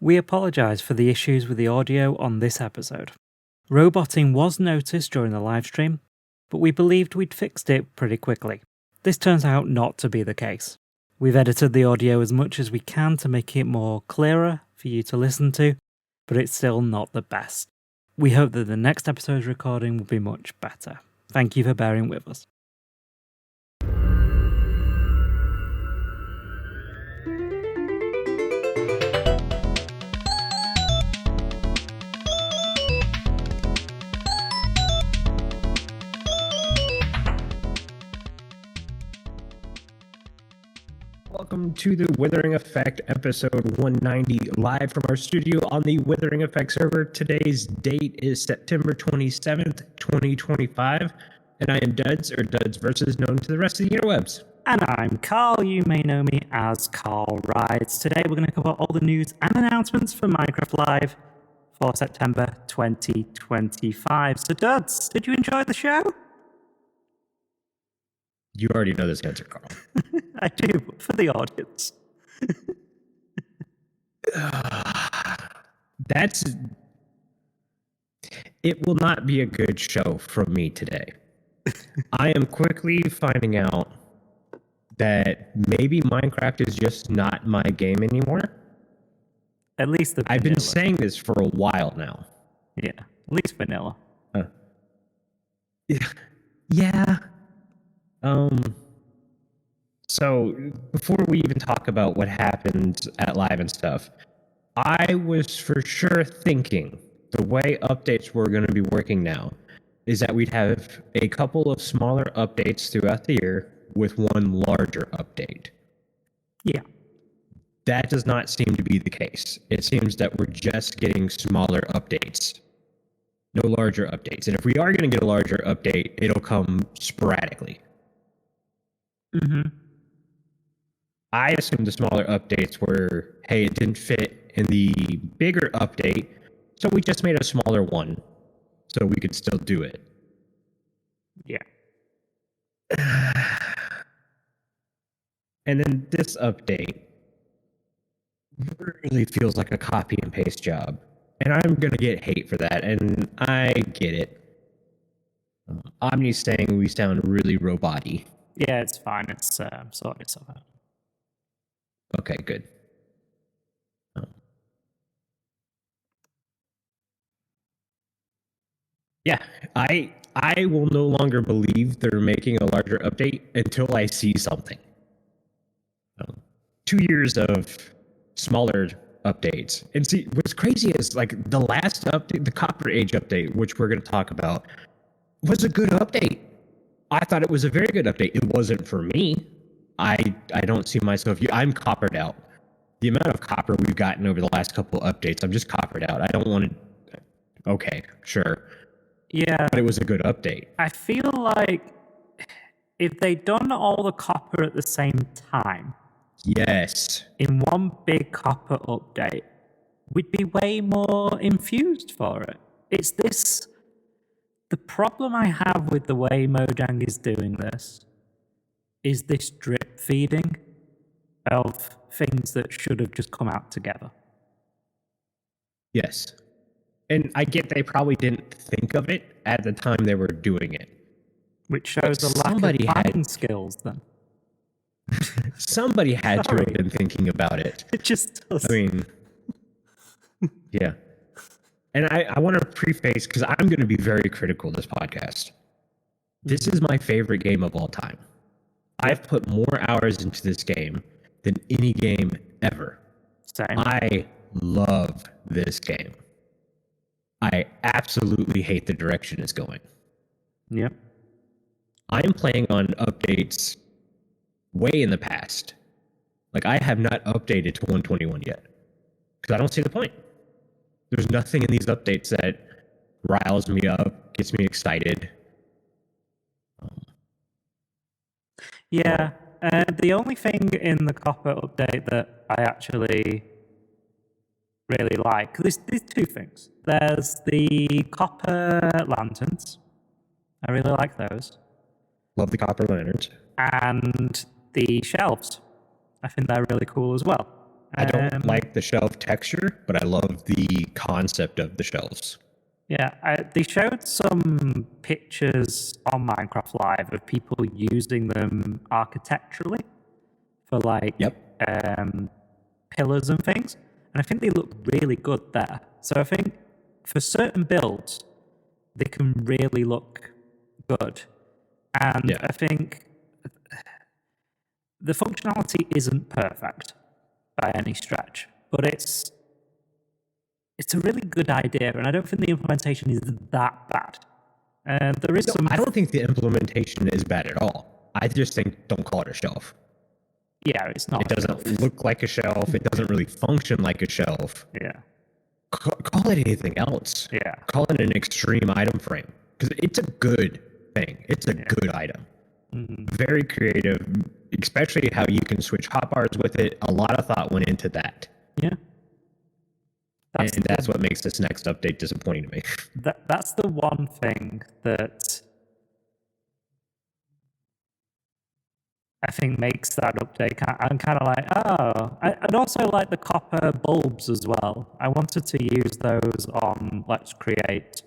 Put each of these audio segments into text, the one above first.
We apologise for the issues with the audio on this episode. Roboting was noticed during the livestream, but we believed we'd fixed it pretty quickly. This turns out not to be the case. We've edited the audio as much as we can to make it more clearer for you to listen to, but it's still not the best. We hope that the next episode's recording will be much better. Thank you for bearing with us. Welcome to the Withering Effect episode 190, live from our studio on the Withering Effect server. Today's date is September 27th, 2025, and I am Duds, or Duds Versus, known to the rest of the interwebs. And I'm Carl. You may know me as Carl Rides. Today we're going to cover all the news and announcements for Minecraft Live for September 2025. So Duds, did you enjoy the show? You already know this answer, Carl. I do, but for the audience. It will not be a good show from me today. I am quickly finding out that maybe Minecraft is just not my game anymore. At least the vanilla. I've been saying this for a while now. Yeah, at least vanilla. Yeah. So before we even talk about what happened at Live and stuff, I was for sure thinking the way updates were going to be working now is that we'd have a couple of smaller updates throughout the year with one larger update. Yeah. That does not seem to be the case. It seems that we're just getting smaller updates, no larger updates. And if we are going to get a larger update, it'll come sporadically. Mm-hmm. I assumed the smaller updates were, hey, it didn't fit in the bigger update, so we just made a smaller one so we could still do it. Yeah. And then this update really feels like a copy and paste job. And I'm going to get hate for that, and I get it. Aubni's saying we sound really robot-y. Yeah, it's fine. It's sorting itself out. Okay, good. Yeah, I will no longer believe they're making a larger update until I see something. 2 years of smaller updates. And see, what's crazy is like the last update, the Copper Age update, which we're going to talk about, was a good update. I thought it was a very good update. It wasn't for me. I don't see myself. I'm coppered out. The amount of copper we've gotten over the last couple of updates, I'm just coppered out. I don't want to. Okay, sure. Yeah. But it was a good update. I feel like if they'd done all the copper at the same time, yes, in one big copper update, we'd be way more infused for it. It's this. The problem I have with the way Mojang is doing this is this drip feeding of things that should have just come out together. Yes. And I get they probably didn't think of it at the time they were doing it. Which shows a lack of planning skills then. Somebody had to have been thinking about it. It just does. I mean, yeah. And I want to preface, because I'm going to be very critical of this podcast. This is my favorite game of all time. I've put more hours into this game than any game ever. Same. I love this game. I absolutely hate the direction it's going. Yep. I am playing on updates way in the past. Like, I have not updated to 121 yet, because I don't see the point. There's nothing in these updates that riles me up, gets me excited. Yeah, the only thing in the copper update that I actually really like, there's two things. There's the copper lanterns. I really like those. Love the copper lanterns. And the shelves. I think they're really cool as well. I don't like the shelf texture, but I love the concept of the shelves. Yeah, they showed some pictures on Minecraft Live of people using them architecturally for like pillars and things, and I think they look really good there. So I think for certain builds, they can really look good, and I think the functionality isn't perfect by any stretch, but it's a really good idea, and I don't think the implementation is that bad. There is some. I don't think the implementation is bad at all. I just think don't call it a shelf. Yeah, it's not. It doesn't look like a shelf. It doesn't really function like a shelf. Yeah. Call it anything else. Yeah. Call it an extreme item frame, because it's a good thing. It's a good item. Mm-hmm. Very creative, especially how you can switch hotbars with it. A lot of thought went into that. Yeah. That's what makes this next update disappointing to me. That's the one thing that I think makes that update. I'm kind of like, I'd also like the copper bulbs as well. I wanted to use those on Let's Create,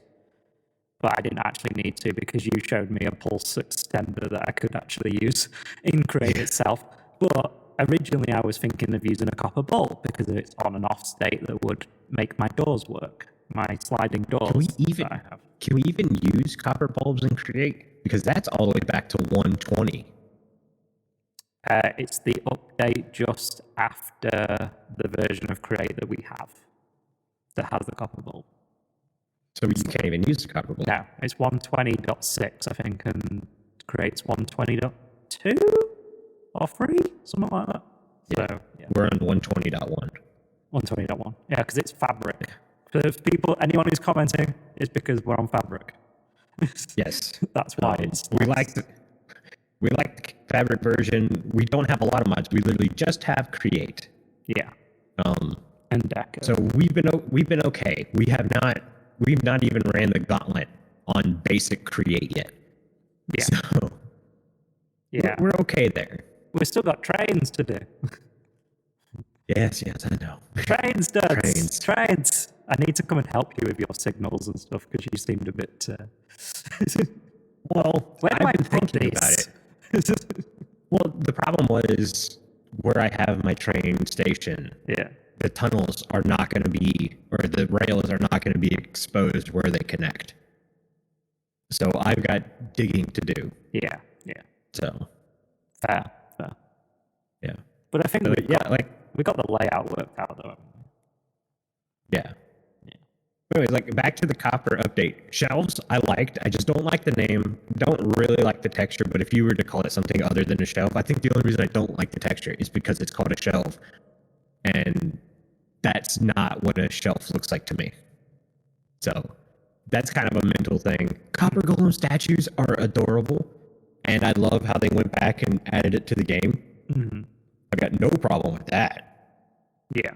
but I didn't actually need to because you showed me a pulse extender that I could actually use in Create itself. But originally I was thinking of using a copper bulb because it's on and off state that would make my doors work, my sliding doors. Can we even use copper bulbs in Create? Because that's all the way back to 120. It's the update just after the version of Create that we have that has the copper bulb. So you can't even use the copper bulb? No, it's 120.6, I think, and Create's 120.2 or 3, something like that. Yeah, so, we're on 120.1. 120.1, yeah, because it's Fabric. For anyone who's commenting, it's because we're on Fabric. Yes. That's why it's... We like the Fabric version. We don't have a lot of mods. We literally just have Create. Yeah. And Deco. So we've been okay. We've not even ran the gauntlet on basic Create yet. Yeah. So we're okay there. We've still got trains to do. Yes, I know. Trains, Duds. Trains. I need to come and help you with your signals and stuff because you seemed a bit... Well, I've been thinking about it. Well, the problem was where I have my train station. Yeah. The tunnels are not going to be, or the rails are not going to be exposed where they connect. So I've got digging to do. Yeah. So. Fair. Yeah. But I think we got the layout worked out though. Yeah. Anyways, back to the copper update. Shelves, I liked. I just don't like the name. Don't really like the texture, but if you were to call it something other than a shelf, I think the only reason I don't like the texture is because it's called a shelf. And that's not what a shelf looks like to me. So that's kind of a mental thing. Copper golem statues are adorable, and I love how they went back and added it to the game. Mm-hmm. I've got no problem with that. Yeah.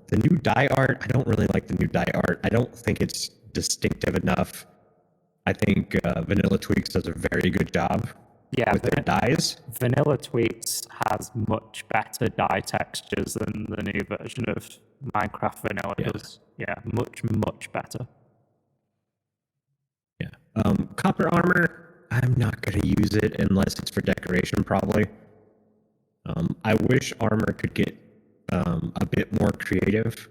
The new die art, I don't really like the new die art. I don't think it's distinctive enough. I think Vanilla Tweaks does a very good job with their dies. Vanilla Tweaks has much better die textures than the new version of Minecraft Vanilla does. Yeah, much better. Yeah. Copper armor, I'm not going to use it unless it's for decoration, probably. I wish armor could get a bit more creative.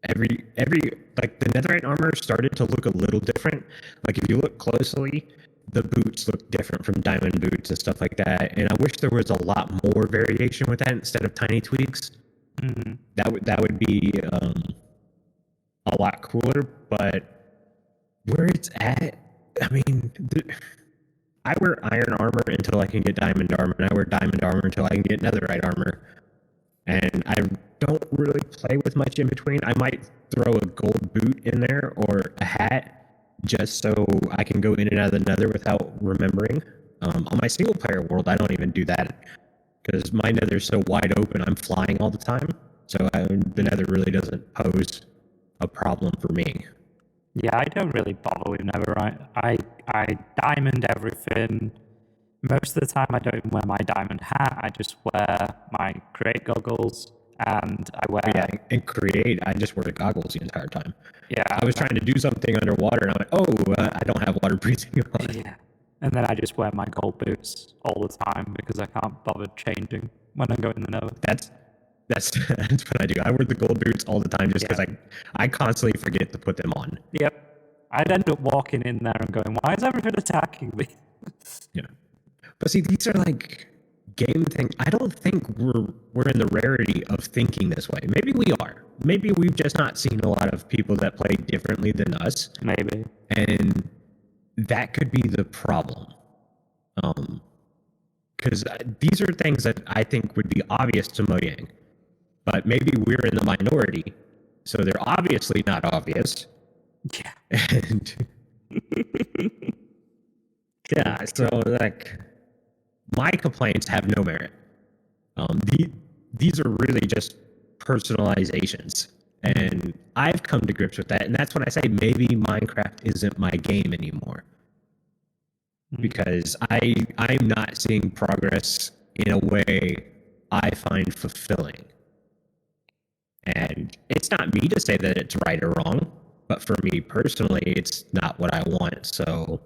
Every the netherite armor started to look a little different. Like if you look closely, the boots look different from diamond boots and stuff like that. And I wish there was a lot more variation with that instead of tiny tweaks. Mm-hmm. That would be a lot cooler. But where it's at, I mean, I wear iron armor until I can get diamond armor, and I wear diamond armor until I can get netherite armor. And I don't really play with much in between. I might throw a gold boot in there or a hat just so I can go in and out of the nether without remembering. On my single player world, I don't even do that because my nether's so wide open, I'm flying all the time. So the nether really doesn't pose a problem for me. Yeah, I don't really bother with netherite. I diamond everything, Most of the time, I don't even wear my diamond hat. I just wear my create goggles, and I wear. Yeah, in create, I just wear the goggles the entire time. Yeah, I was trying to do something underwater, and I'm like, oh, I don't have water breathing on. Yeah, and then I just wear my gold boots all the time because I can't bother changing when I go in the Nether. That's that's what I do. I wear the gold boots all the time just because I constantly forget to put them on. Yep. I'd end up walking in there and going, why is everything attacking me? Yeah. But see, these are like game things. I don't think we're in the rarity of thinking this way. Maybe we are. Maybe we've just not seen a lot of people that play differently than us. Maybe. And that could be the problem. Because these are things that I think would be obvious to Mojang. But maybe we're in the minority. So they're obviously not obvious. Yeah. And yeah, so like my complaints have no merit. These are really just personalizations, and I've come to grips with that. And that's when I say maybe Minecraft isn't my game anymore, because I'm not seeing progress in a way I find fulfilling. And it's not me to say that it's right or wrong, but for me personally, it's not what I want. So,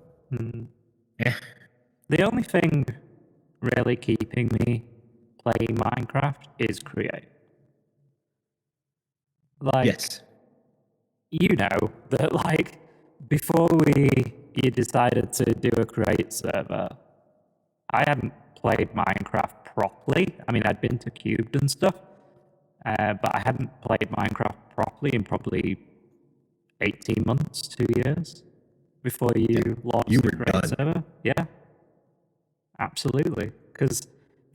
The only thing really keeping me playing Minecraft is create. Like, yes, you know that, like, before you decided to do a create server, I hadn't played Minecraft properly. I mean, I'd been to Cubed and stuff, but I hadn't played Minecraft properly in probably 18 months, 2 years before you launched the create server. Yeah, absolutely. Because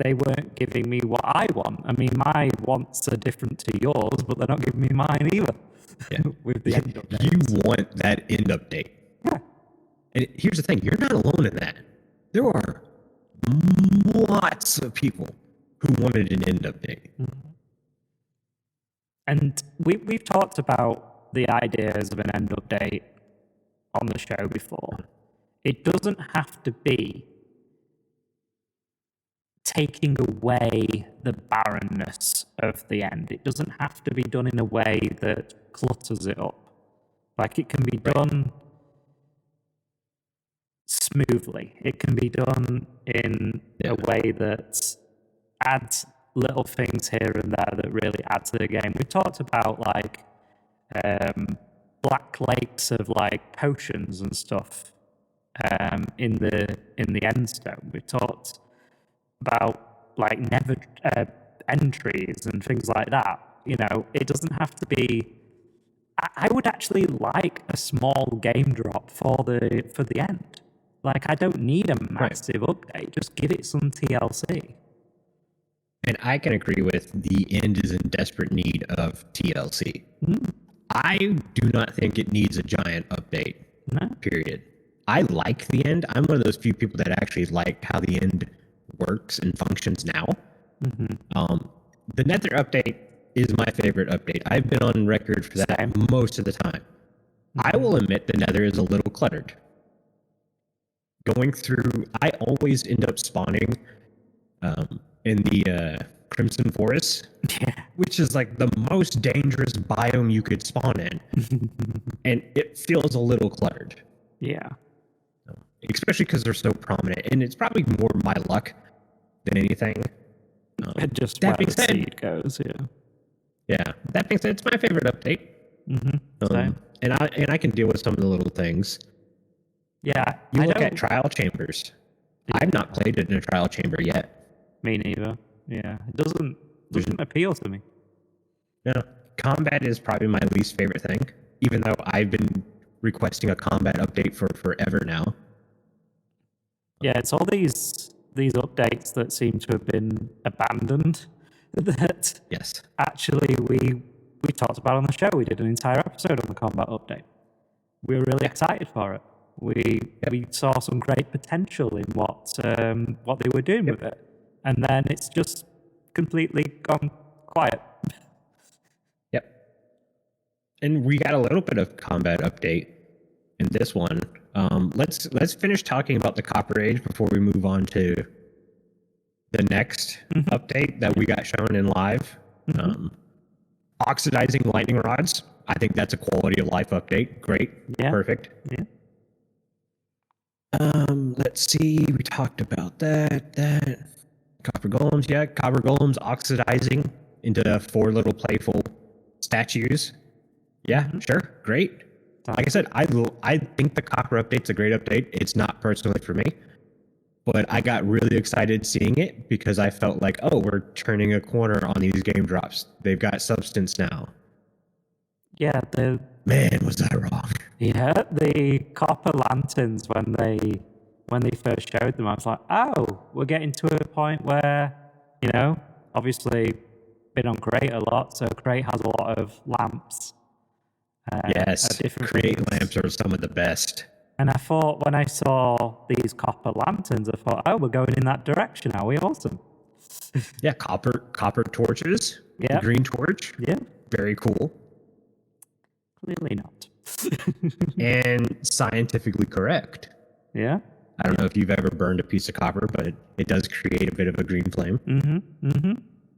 they weren't giving me what I want. I mean, my wants are different to yours, but they're not giving me mine either. Yeah. With the end updates. You want that end update. Yeah. And here's the thing, you're not alone in that. There are lots of people who wanted an end update. And we've talked about the ideas of an end update on the show before. It doesn't have to be taking away the barrenness of the end. It doesn't have to be done in a way that clutters it up. Like, it can be done smoothly. It can be done in a way that adds little things here and there that really add to the game. We talked about like black lakes of like potions and stuff in the endstone. We talked about like never entries and things like that. You know, it doesn't have to be. I would actually like a small game drop for the end. Like, I don't need a massive update. Just give it some TLC. And I can agree with the end is in desperate need of TLC. I do not think it needs a giant update. No. Period. I like the end. I'm one of those few people that actually like how the end works and functions now. The Nether update is my favorite update. I've been on record for that most of the time. I will admit the Nether is a little cluttered. Going through, I always end up spawning in the Crimson Forest, which is like the most dangerous biome you could spawn in. And it feels a little cluttered. Yeah. Especially because they're so prominent. And it's probably more my luck than anything. Just that where the seed goes, Yeah. That being said, it's my favorite update. And I can deal with some of the little things. Yeah. You look at trial chambers. I've not played it in a trial chamber yet. Me neither. Yeah. It doesn't appeal to me. No. Combat is probably my least favorite thing, even though I've been requesting a combat update for forever now. Yeah, it's all these updates that seem to have been abandoned that actually we talked about on the show. We did an entire episode on the combat update. We were really excited for it. We saw some great potential in what they were doing with it, and then it's just completely gone quiet. And we got a little bit of combat update in this one. Let's finish talking about the Copper Age before we move on to the next update that we got shown in live. Oxidizing lightning rods. I think that's a quality of life update. Great. Yeah. Perfect. Yeah. Let's see. We talked about that. Copper golems. Yeah. Copper golems oxidizing into 4 little playful statues. Yeah. Sure. Great. Like I said, I think the Copper update's a great update. It's not personally for me, but I got really excited seeing it because I felt like, oh, we're turning a corner on these game drops. They've got substance now. Yeah, man, was I wrong? Yeah, the copper lanterns when they first showed them, I was like, oh, we're getting to a point where, obviously been on Crate a lot, so Crate has a lot of lamps. Yes, Crate lamps are some of the best. And I thought when I saw these copper lanterns, I thought, oh, we're going in that direction, are we? Awesome. Yeah, copper torches. Yeah. Green torch. Yeah. Very cool. Clearly not. And scientifically correct. Yeah. I don't know if you've ever burned a piece of copper, but it does create a bit of a green flame.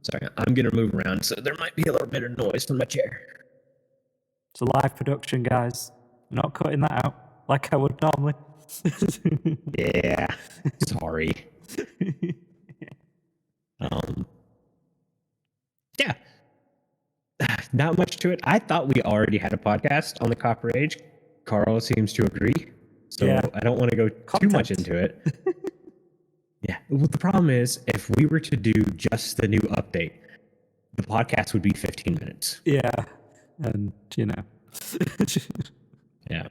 Sorry, I'm going to move around, so there might be a little bit of noise from my chair. It's a live production, guys. I'm not cutting that out like I would normally. Yeah. Sorry. Yeah. Not much to it. I thought we already had a podcast on the Copper Age. Carl seems to agree. So yeah. I don't want to go too much into it. Yeah. Well, the problem is, if we were to do just the new update, the podcast would be 15 minutes. Yeah. And, Yeah.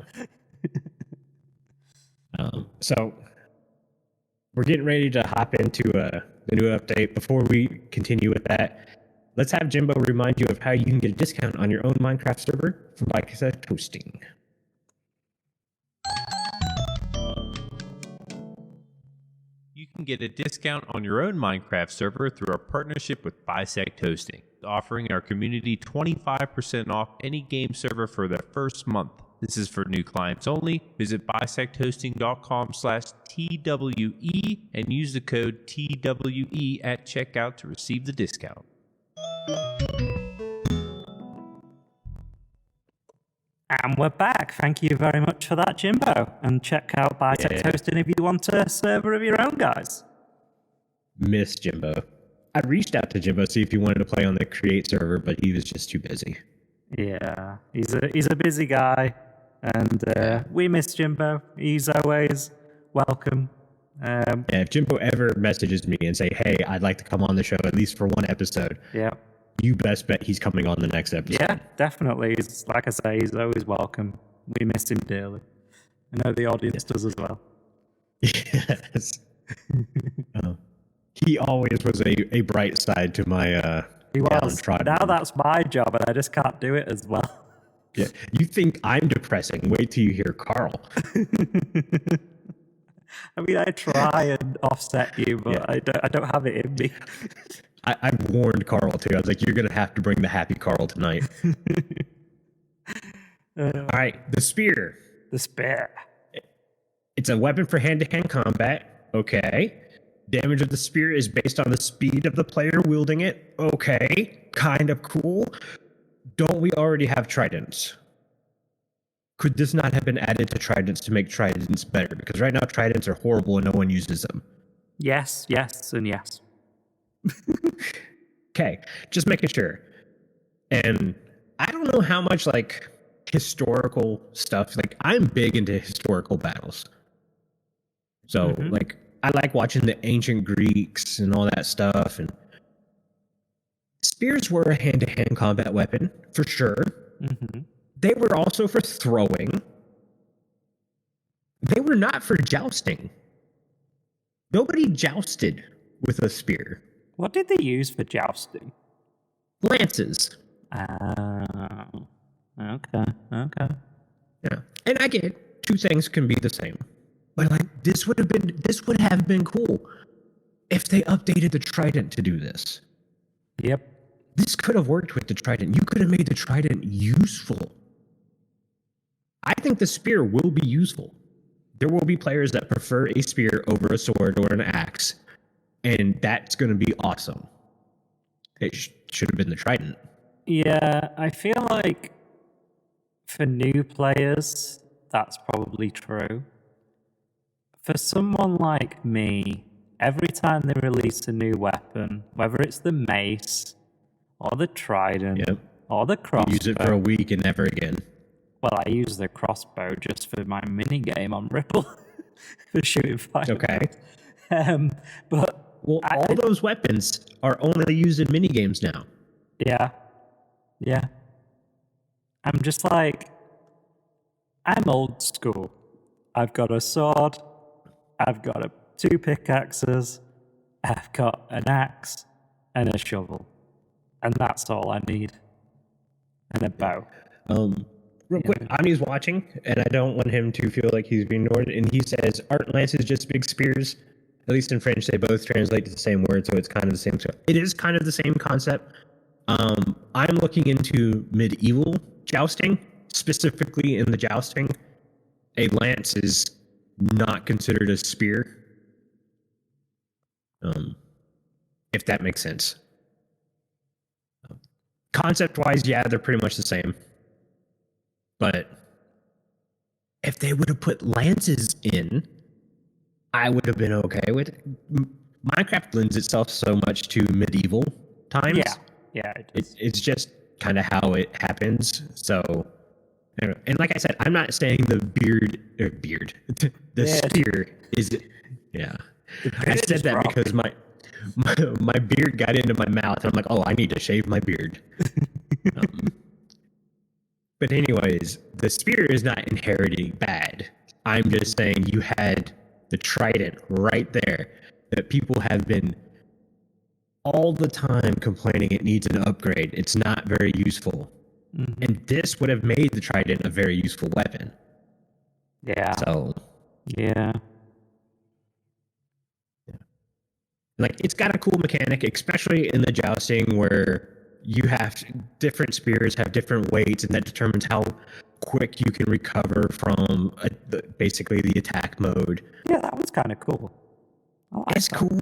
So we're getting ready to hop into the new update. Before we continue with that, let's have Jimbo remind you of how you can get a discount on your own Minecraft server from cancellation hosting. You can get a discount on your own Minecraft server through our partnership with Bisect Hosting, offering our community 25% off any game server for their first month. This is for new clients only. Visit bisecthosting.com/TWE and use the code TWE at checkout to receive the discount. And we're back. Thank you very much for that, Jimbo. And check out Bisect Hosting if you want a server of your own, guys. Miss Jimbo. I reached out to Jimbo to see if he wanted to play on the Create server, but he was just too busy. Yeah, he's a busy guy, and we miss Jimbo. He's always welcome. If Jimbo ever messages me and say, hey, I'd like to come on the show at least for one episode. Yeah. You best bet he's coming on the next episode. Yeah, definitely. Like I say, he's always welcome. We miss him dearly. I know the audience does as well. Yes. He always was a bright side to my he was. Now that's my job, and I just can't do it as well. Yeah, you think I'm depressing? Wait till you hear Carl. I mean, I try and offset you, but I don't have it in me. I warned Carl too. I was like, you're going to have to bring the happy Carl tonight. All right, the spear. The spear. It's a weapon for hand-to-hand combat. Okay. Damage of the spear is based on the speed of the player wielding it. Okay. Kind of cool. Don't we already have tridents? Could this not have been added to tridents to make tridents better? Because right now tridents are horrible and no one uses them. Yes, and yes. Okay, just making sure. And I don't know how much historical stuff. I'm big into historical battles. So I like watching the ancient Greeks and all that stuff. And spears were a hand-to-hand combat weapon for sure. They were also for throwing. They were not for jousting. Nobody jousted with a spear. What did they use for jousting? Lances. Okay. Yeah. And I get two things can be the same. But this would have been cool if they updated the trident to do this. Yep. This could have worked with the trident. You could have made the trident useful. I think the spear will be useful. there will be players that prefer a spear over a sword or an axe, and that's going to be awesome. It should have been the trident. Yeah, I feel like for new players, that's probably true. For someone like me, every time they release a new weapon, whether it's the mace or the trident or the crossbow, You use it for a week and never again. Well, I use the crossbow just for my mini game on Ripple for shooting fire. Okay. But all those weapons are only used in mini games now. Yeah. I'm just like, I'm old school. I've got a sword. I've got 2 pickaxes. I've got an axe and a shovel, and that's all I need. And a bow. Real quick, Ami's watching, and I don't want him to feel like he's being ignored. And he says, "Art lance is just big spears." At least in French, they both translate to the same word, so it's kind of the same. It is kind of the same concept. I'm looking into medieval jousting, specifically in the jousting. A lance is not considered a spear, if that makes sense. Concept-wise, yeah, they're pretty much the same. But if they would have put lances in, I would have been okay with it. Minecraft lends itself so much to medieval times. Yeah, it's just kind of how it happens. So, and like I said, I'm not saying the spear is. Yeah, I said that because my beard got into my mouth, and I'm like, oh, I need to shave my beard. But anyways, the spear is not inherently bad. I'm just saying you had the trident right there that people have been all the time complaining it needs an upgrade. It's not very useful. Mm-hmm. And this would have made the trident a very useful weapon. Yeah. So. Yeah. Like, it's got a cool mechanic, especially in the jousting where you have different spears have different weights, and that determines how quick you can recover from basically the attack mode. Yeah, that was kind of cool. It's cool,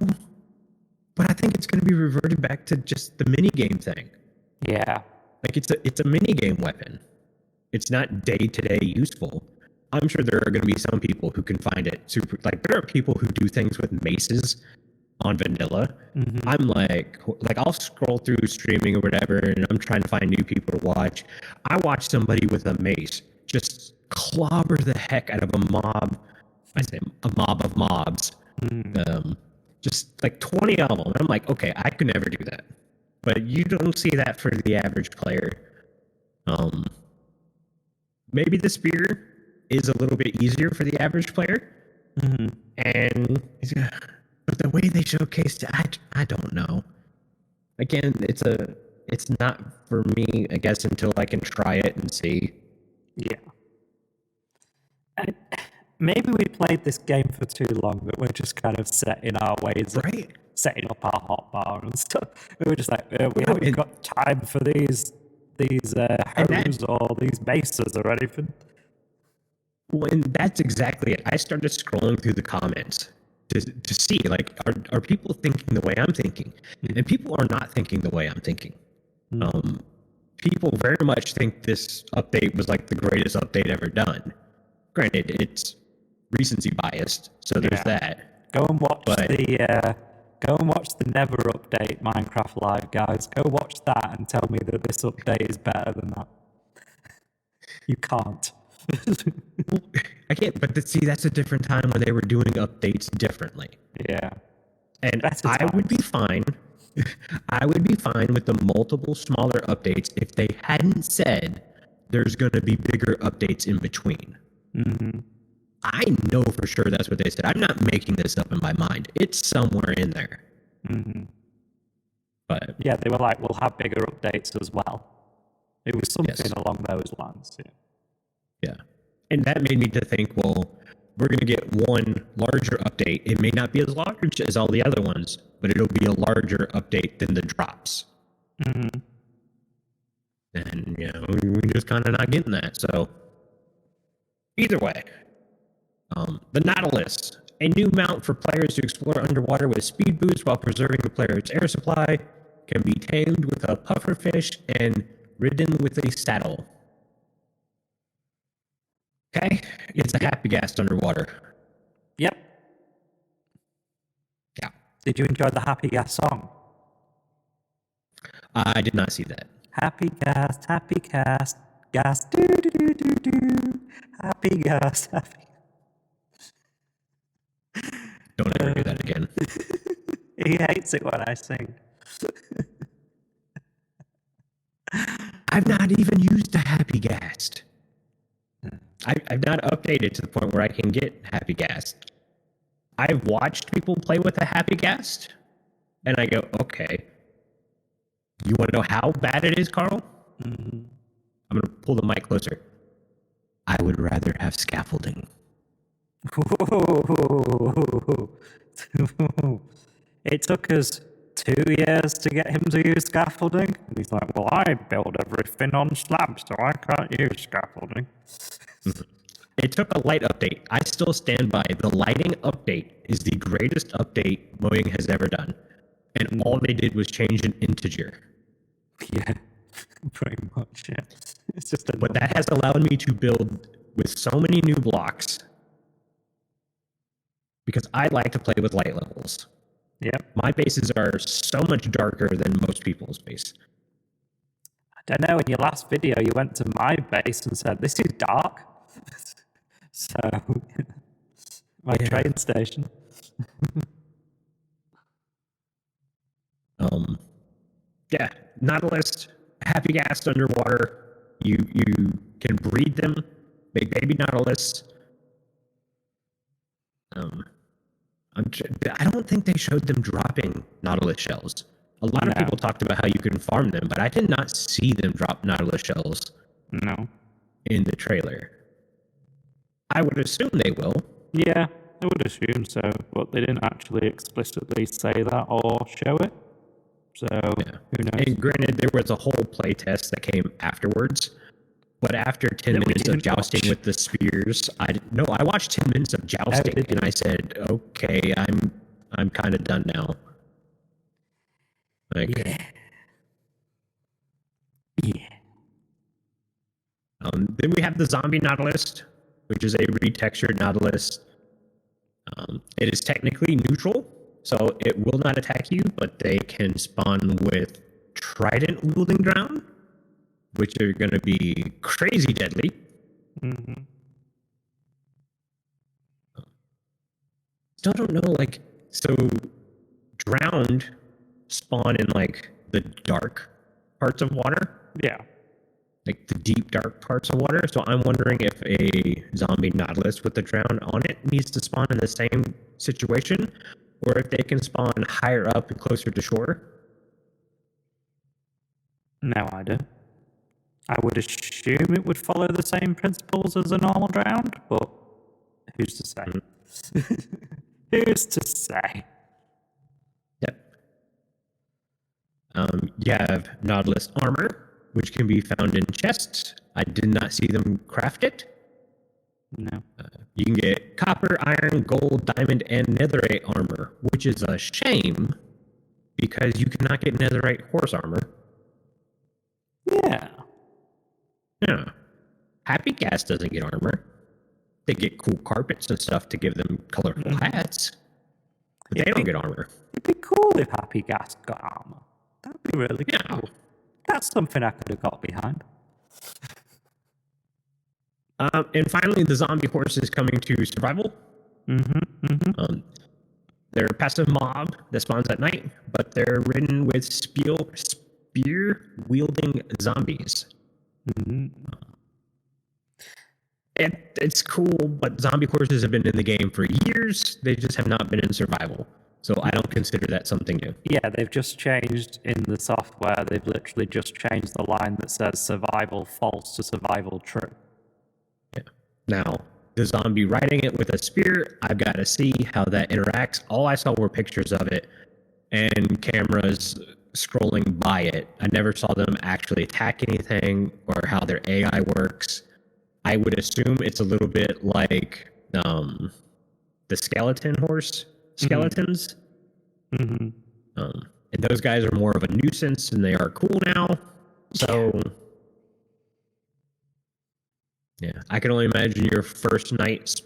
but I think it's going to be reverted back to just the mini game thing. Yeah, like it's a mini game weapon. It's not day-to-day useful. I'm sure there are going to be some people who can find it super. Like, there are people who do things with maces on vanilla. Mm-hmm. I'm like I'll scroll through streaming or whatever, and I'm trying to find new people to watch. I watch somebody with a mace just clobber the heck out of a mob. I say a mob of mobs. Just like 20 of them. I'm like, okay, I could never do that. But you don't see that for the average player. Maybe the spear is a little bit easier for the average player. Mm-hmm. But the way they showcased it, I don't know. Again, it's not for me, I guess, until I can try it and see. Yeah. And maybe we played this game for too long, but we're just kind of set in our ways, right? Setting up our hotbar and stuff. We were just like, we haven't got time for these homes or these bases or anything. Well, and that's exactly it. I started scrolling through the comments to see, like, are people thinking the way I'm thinking? Mm-hmm. And people are not thinking the way I'm thinking. Mm-hmm. People very much think this update was like the greatest update ever done. Granted, it's recency biased, so there's that. Go and watch the Never update Minecraft Live, guys. Go watch that and tell me that this update is better than that. You can't. I can't, but that's a different time when they were doing updates differently. Yeah. And I would be fine. I would be fine with the multiple smaller updates if they hadn't said there's going to be bigger updates in between. Mm-hmm. I know for sure that's what they said. I'm not making this up in my mind. It's somewhere in there. Mm-hmm. But yeah, they were like, we'll have bigger updates as well. It was something along those lines. Yeah. And that made me to think, well, we're going to get one larger update. It may not be as large as all the other ones, but it'll be a larger update than the drops. Mm-hmm. And, we're just kind of not getting that. So, either way, The Nautilus, a new mount for players to explore underwater with speed boost while preserving the player's air supply, can be tamed with a pufferfish and ridden with a saddle. Okay, it's a happy gas underwater. Yep. Yeah. Did you enjoy the Happy Gas song? I did not see that. Happy gas, gas, do do do do do. Happy gas, happy. Don't ever do that again. He hates it when I sing. I've not even used the Happy Gas. I've not updated to the point where I can get Happy Gas. I've watched people play with the Happy Gas, and I go, okay. You want to know how bad it is, Carl? Mm-hmm. I'm going to pull the mic closer. I would rather have scaffolding. It took us 2 years to get him to use scaffolding. And he's like, well, I build everything on slabs, so I can't use scaffolding. It took a light update. I still stand by the lighting update is the greatest update Mojang has ever done. And all they did was change an integer. Yeah, pretty much, yeah. It's just a But that has allowed me to build with so many new blocks because I like to play with light levels. Yep. My bases are so much darker than most people's base. I don't know, in your last video, you went to my base and said, this is dark. So, my train station. Yeah, Nautilus, Happy Gas underwater. You can breed them, make baby Nautilus. I don't think they showed them dropping Nautilus shells. A lot of people talked about how you can farm them, but I did not see them drop Nautilus shells. No. In the trailer. I would assume they will. Yeah, I would assume so, but they didn't actually explicitly say that or show it. So, who knows? And granted, there was a whole play test that came afterwards. But after 10 minutes of jousting with the spears, I watched 10 minutes of jousting and I said, okay, I'm kind of done now. Like, Yeah. Then we have the zombie Nautilus, which is a retextured Nautilus. It is technically neutral, so it will not attack you, but they can spawn with trident wielding drown, which are going to be crazy deadly. Mm-hmm. Still don't know, like, so drowned spawn in, like, the dark parts of water. Yeah. Like, the deep, dark parts of water. So I'm wondering if a zombie Nautilus with the drown on it needs to spawn in the same situation, or if they can spawn higher up and closer to shore. No idea. I would assume it would follow the same principles as a normal drowned, but who's to say? Who's to say? Yep. You have Nautilus armor, which can be found in chests. I did not see them craft it. No. You can get copper, iron, gold, diamond, and netherite armor, which is a shame because you cannot get netherite horse armor. Yeah. Yeah. Happy Gas doesn't get armor. They get cool carpets and stuff to give them colorful hats. But they don't get armor. It'd be cool if Happy Gas got armor. That'd be really cool. Yeah. That's something I could have got behind. And finally, the zombie horse is coming to survival. They're a passive mob that spawns at night, but they're ridden with spear-wielding zombies. It's cool, but zombie horses have been in the game for years. They just have not been in survival. So I don't consider that something new. Yeah, they've just changed in the software. They've literally just changed the line that says survival false to survival true. Yeah. Now, the zombie riding it with a spear, I've got to see how that interacts. All I saw were pictures of it and cameras scrolling by it. I never saw them actually attack anything or how their AI works. I would assume it's a little bit like the skeletons. Mm-hmm. And those guys are more of a nuisance, and they are cool now. So, yeah, I can only imagine your first night,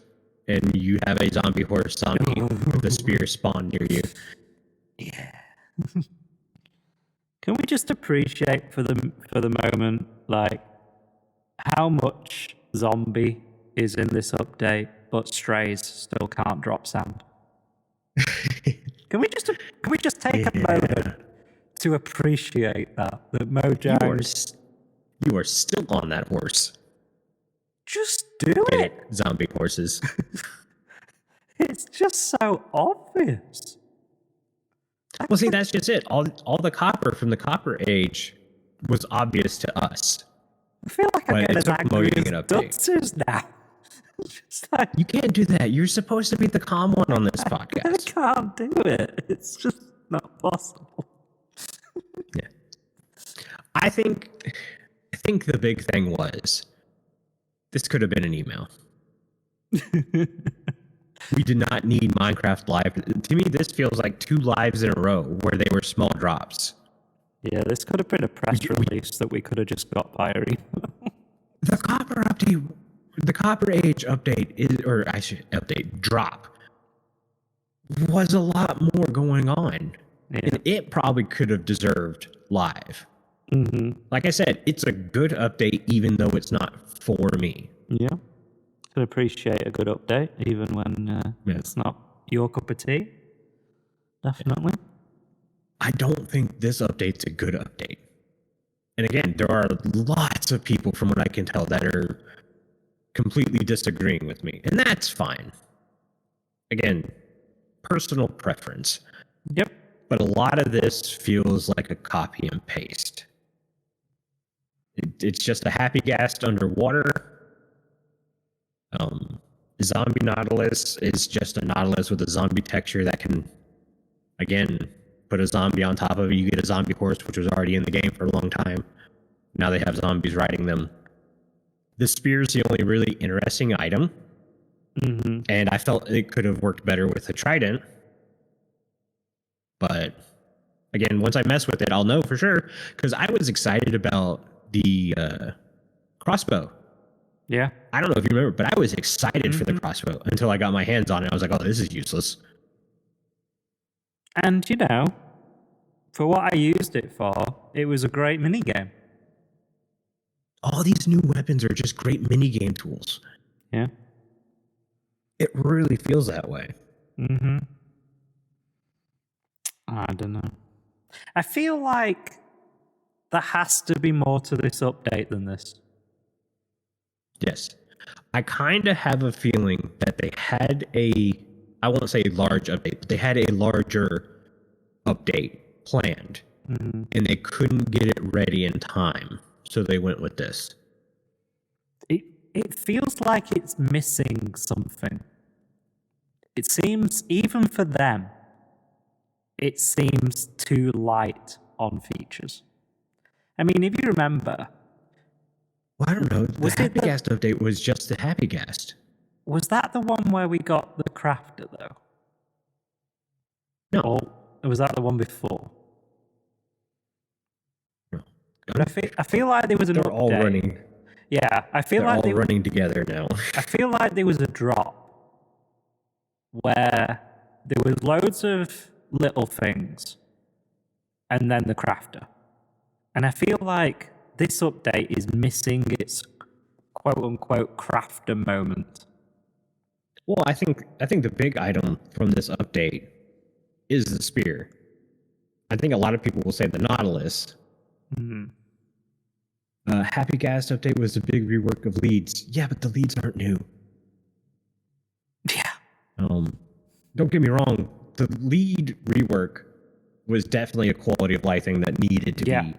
and you have a zombie horse zombie with a spear spawn near you. Yeah. Can we just appreciate for the moment, like, how much zombie is in this update, but strays still can't drop sand? Can we just take a moment to appreciate that Mojang? You are still on that horse. Just do it. Zombie horses. It's just so obvious. Well, see, that's just it. All the copper from the Copper Age was obvious to us. I feel like I'm getting as angry as Dutz now. Just like, you can't do that. You're supposed to be the calm one on this podcast. I can't do it. It's just not possible. Yeah. I think the big thing was this could have been an email. We did not need Minecraft Live. To me, this feels like 2 lives in a row where they were small drops. Yeah, this could have been a press release that we could have just got via email. The Copper update, the Copper Age update drop was a lot more going on. Yeah. And it probably could have deserved live. Mm-hmm. Like I said, it's a good update, even though it's not for me. Yeah. Could appreciate a good update, even when it's not your cup of tea. Definitely. I don't think this update's a good update. And again, there are lots of people, from what I can tell, that are completely disagreeing with me. And that's fine. Again, personal preference. Yep. But a lot of this feels like a copy and paste. It's just a happy ghast underwater. Zombie Nautilus is just a Nautilus with a zombie texture that can, again, put a zombie on top of it. You get a zombie horse, which was already in the game for a long time. Now they have zombies riding them. The spear is the only really interesting item. Mm-hmm. And I felt it could have worked better with a trident. But, again, once I mess with it, I'll know for sure. Because I was excited about the crossbow. Yeah. I don't know if you remember, but I was excited for the crossbow until I got my hands on it. I was like, oh, this is useless. And, for what I used it for, it was a great minigame. All these new weapons are just great minigame tools. Yeah. It really feels that way. Mm-hmm. I don't know. I feel like there has to be more to this update than this. Yes. I kind of have a feeling that they had I won't say large update, but they had a larger update planned. Mm-hmm. And they couldn't get it ready in time. So they went with this. It feels like it's missing something. It seems, even for them, it seems too light on features. I mean, if you remember... Well, I don't know. The Happy Ghast update was just the Happy Ghast. Was that the one where we got the crafter, though? No. Or was that the one before? No. But I feel like there was an update. They're all running. Yeah, I feel like they're all running together now. I feel like there was a drop where there was loads of little things and then the crafter. And I feel like this update is missing its quote-unquote crafter moment. Well, I think the big item from this update is the spear. I think a lot of people will say the Nautilus. Mm-hmm. Happy Ghast update was a big rework of leads. Yeah, but the leads aren't new. Yeah. Don't get me wrong. The lead rework was definitely a quality of life thing that needed to be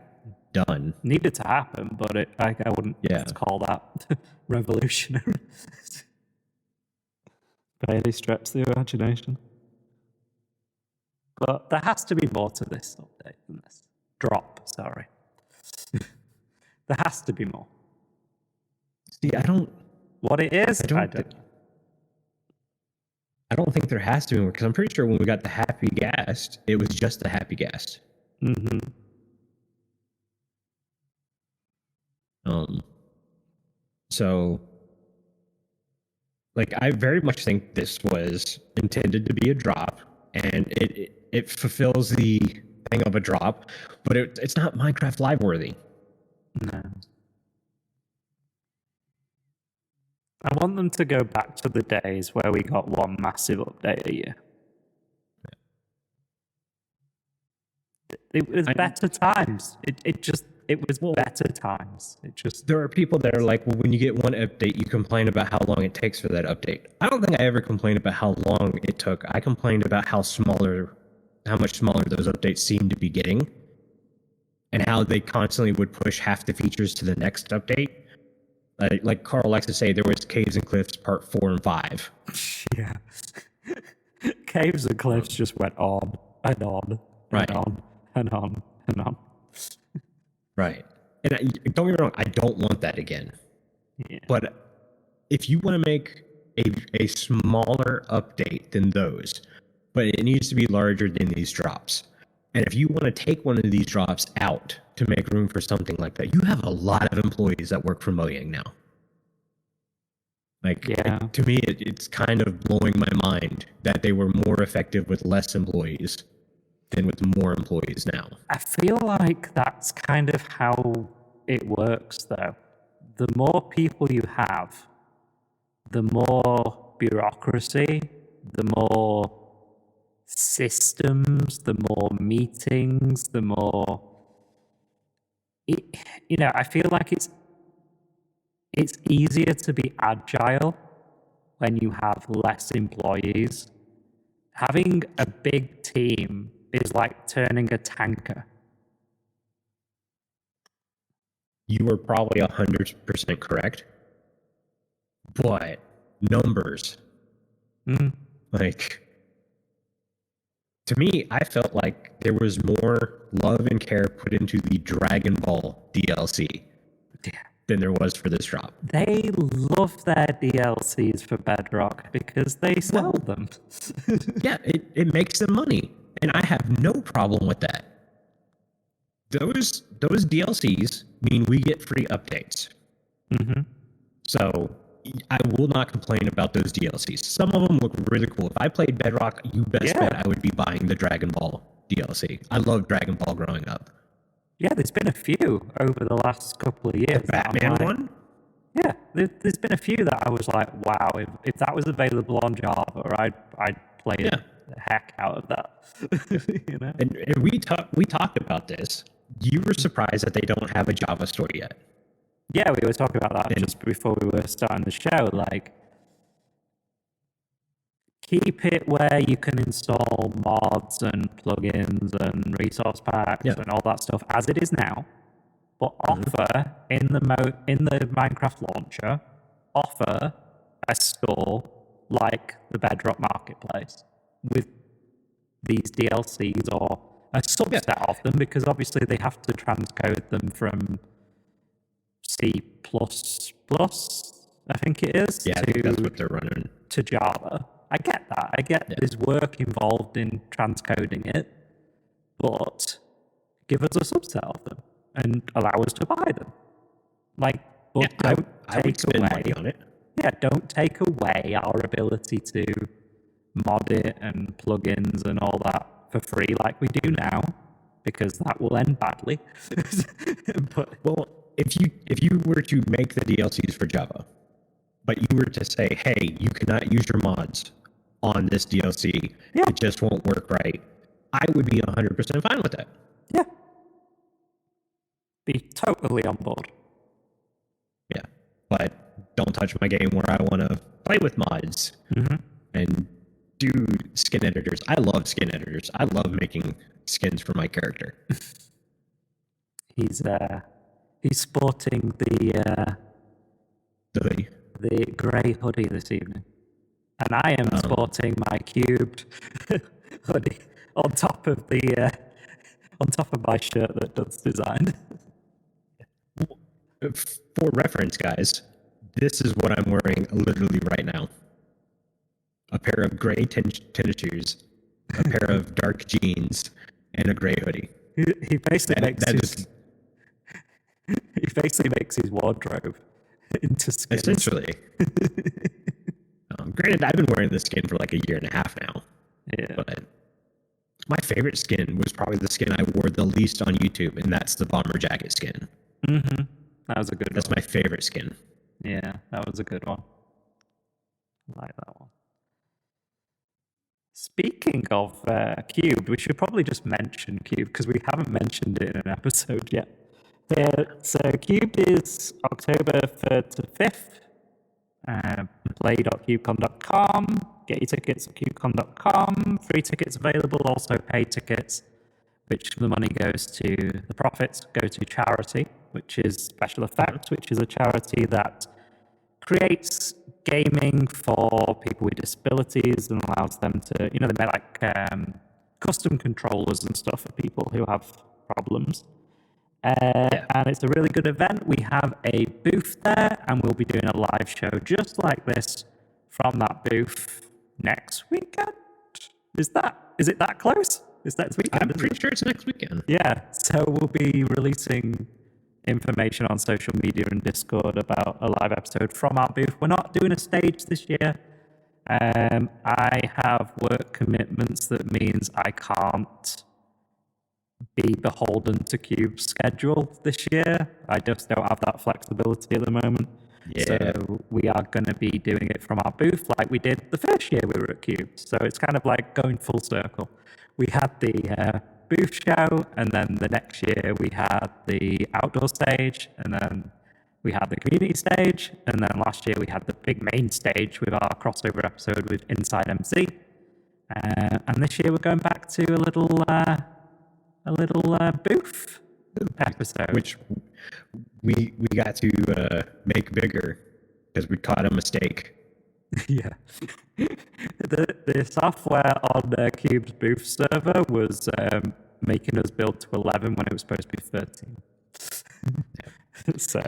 done. Needed to happen, but I wouldn't call that revolutionary. By any stretch of the imagination. But there has to be more to this update than this. Drop, sorry. There has to be more. See, I don't... What it is, I don't know. I don't think there has to be more, because I'm pretty sure when we got the happy guest, it was just the happy guest. Mm-hmm. So, like, I very much think this was intended to be a drop, and it fulfills the thing of a drop, but it's not Minecraft Live worthy. No. I want them to go back to the days where we got one massive update a year. It was better times. It was better times. There are people that are like, well, when you get one update, you complain about how long it takes for that update. I don't think I ever complained about how long it took. I complained about how much smaller those updates seemed to be getting, and how they constantly would push half the features to the next update. Like Carl likes to say, there was Caves and Cliffs Part 4 and 5. Yeah. Caves and Cliffs just went on and on and on and on and on. Right. And don't get me wrong, I don't want that again. Yeah. But if you want to make a smaller update than those, but it needs to be larger than these drops. And if you want to take one of these drops out to make room for something like that, you have a lot of employees that work for Mojang now. Like, to me, it's kind of blowing my mind that they were more effective with less employees than with more employees now. I feel like that's kind of how it works, though. The more people you have, the more bureaucracy, the more systems, the more meetings, the more... I feel like it's easier to be agile when you have less employees. Having a big team is like turning a tanker. You were probably 100% correct. But numbers, like, to me, I felt like there was more love and care put into the Dragon Ball DLC than there was for this drop. They love their DLCs for Bedrock because they sell them. Yeah, it makes them money, and I have no problem with that. Those DLCs mean we get free updates. So I will not complain about those DLCs. Some of them look really cool. If I played Bedrock, you best bet I would be buying the Dragon Ball DLC. I loved Dragon Ball growing up. Yeah, there's been a few over the last couple of years. The Batman one? Yeah, there's been a few that I was like, wow, if that was available on Java, I'd play the heck out of that. You know? And we talked about this. You were surprised that they don't have a Java store yet. Yeah, we were talking about that just before we were starting the show. Like, keep it where you can install mods and plugins and resource packs and all that stuff as it is now, but offer in the Minecraft launcher, offer a store like the Bedrock Marketplace with these DLCs or a subset of them, because obviously they have to transcode them from C++, I think it is. Yeah, I think that's what they're running. To Java. I get that. I get there's work involved in transcoding it, but give us a subset of them and allow us to buy them. Like, but don't take away on it. Yeah, don't take away our ability to mod it and plugins and all that for free like we do now, because that will end badly. But if you were to make the DLCs for Java, but you were to say, hey, you cannot use your mods on this DLC, it just won't work right, I would be 100% fine with that. Yeah. Be totally on board. Yeah, but don't touch my game where I want to play with mods and do skin editors. I love skin editors. I love making skins for my character. He's sporting the hoodie. The grey hoodie this evening. And I am sporting my cubed hoodie on top of my shirt that Doug's designed. For reference, guys, this is what I'm wearing literally right now. a pair of gray tennis shoes, a pair of dark jeans, and a gray hoodie. He basically makes his wardrobe into skins. Essentially. Granted, I've been wearing this skin for like a year and a half now. Yeah. But my favorite skin was probably the skin I wore the least on YouTube, and that's the bomber jacket skin. Mm-hmm. That was a good one. That's my favorite skin. Yeah, that was a good one. I like that one. Speaking of Cube, we should probably just mention Cube because we haven't mentioned it in an episode yet. So Cube is October 3rd to 5th. Play.cubecon.com. Get your tickets at cubecon.com. Free tickets available, also paid tickets, which the money goes to, the profits go to charity, which is Special Effect, which is a charity that creates gaming for people with disabilities and allows them to, they make like custom controllers and stuff for people who have problems. And it's a really good event. We have a booth there, and we'll be doing a live show just like this from that booth next weekend. Is it that close? It's next weekend. I'm pretty sure it's next weekend. Yeah, so we'll be releasing information on social media and Discord about a live episode from our booth. We're not doing a stage this year. I have work commitments that means I can't be beholden to Cube's schedule this year. I just don't have that flexibility at the moment. Yeah. So we are going to be doing it from our booth like we did the first year we were at Cube. So it's kind of like going full circle. We had the booth show, and then the next year we had the outdoor stage, and then we had the community stage, and then last year we had the big main stage with our crossover episode with Inside MC. And this year we're going back to a little booth episode, which we got to make bigger because we caught a mistake. Yeah. The software on Cube's booth server was making us build to 11 when it was supposed to be 13. So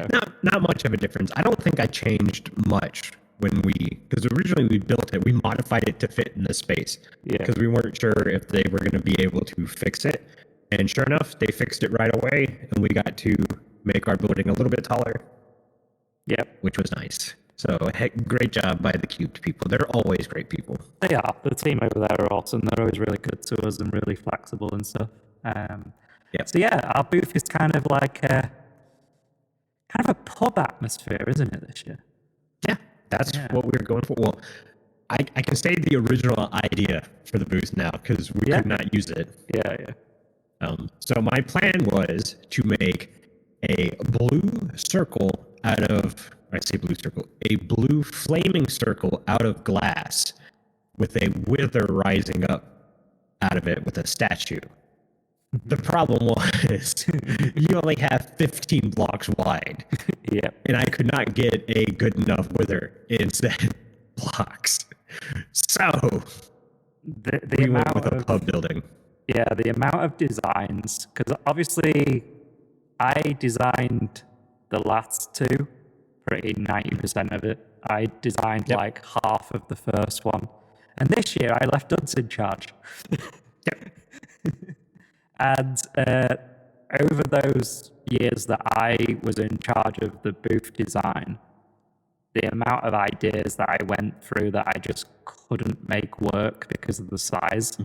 not much of a difference. I don't think I changed much because originally we built it, we modified it to fit in the space because we weren't sure if they were going to be able to fix it. And sure enough, they fixed it right away, and we got to make our building a little bit taller. Yep. Which was nice. So, great job by the Cubed people. They're always great people. They are. The team over there are awesome. They're always really good to us and really flexible and stuff. So yeah, our booth is kind of like a pub atmosphere, isn't it, this year? Yeah, that's what we were going for. Well, I can say the original idea for the booth now because we could not use it. Yeah. So my plan was to make a blue circle out of, a blue flaming circle out of glass with a wither rising up out of it with a statue. The problem was you only have 15 blocks wide. Yeah. And I could not get a good enough wither in said blocks. So we went with a pub building. Yeah, the amount of designs, because obviously I designed the last two, pretty 90% of it. I designed like half of the first one. And this year I left Duds in charge. And over those years that I was in charge of the booth design, the amount of ideas that I went through that I just couldn't make work because of the size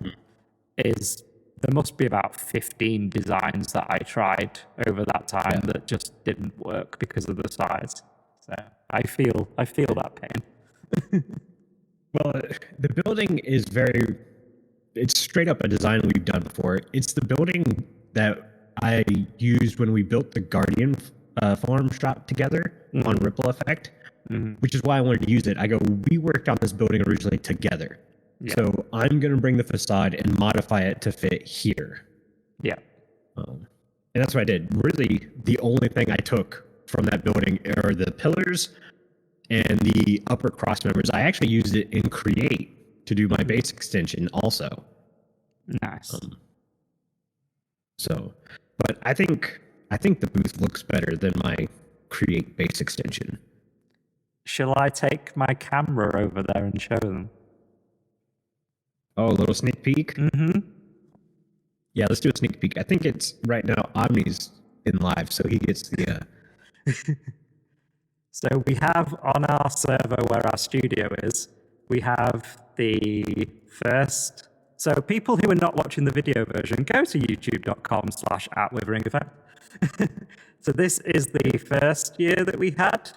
is, there must be about 15 designs that I tried over that time that just didn't work because of the size. So I feel that pain. Well, the building is it's straight up a design we've done before. It's the building that I used when we built the Guardian farm shop together on Ripple Effect, which is why I wanted to use it. We worked on this building originally together. Yeah. So I'm going to bring the facade and modify it to fit here. Yeah. And that's what I did. Really, the only thing I took from that building are the pillars and the upper cross members. I actually used it in Create to do my base extension also. Nice. But I think the booth looks better than my Create base extension. Shall I take my camera over there and show them? Oh, a little sneak peek? Mm-hmm. Yeah, let's do a sneak peek. I think it's right now Omni's in live, so he gets the... So we have on our server where our studio is, we have the first... So people who are not watching the video version, go to youtube.com/@Withering Effect. So this is the first year that we had.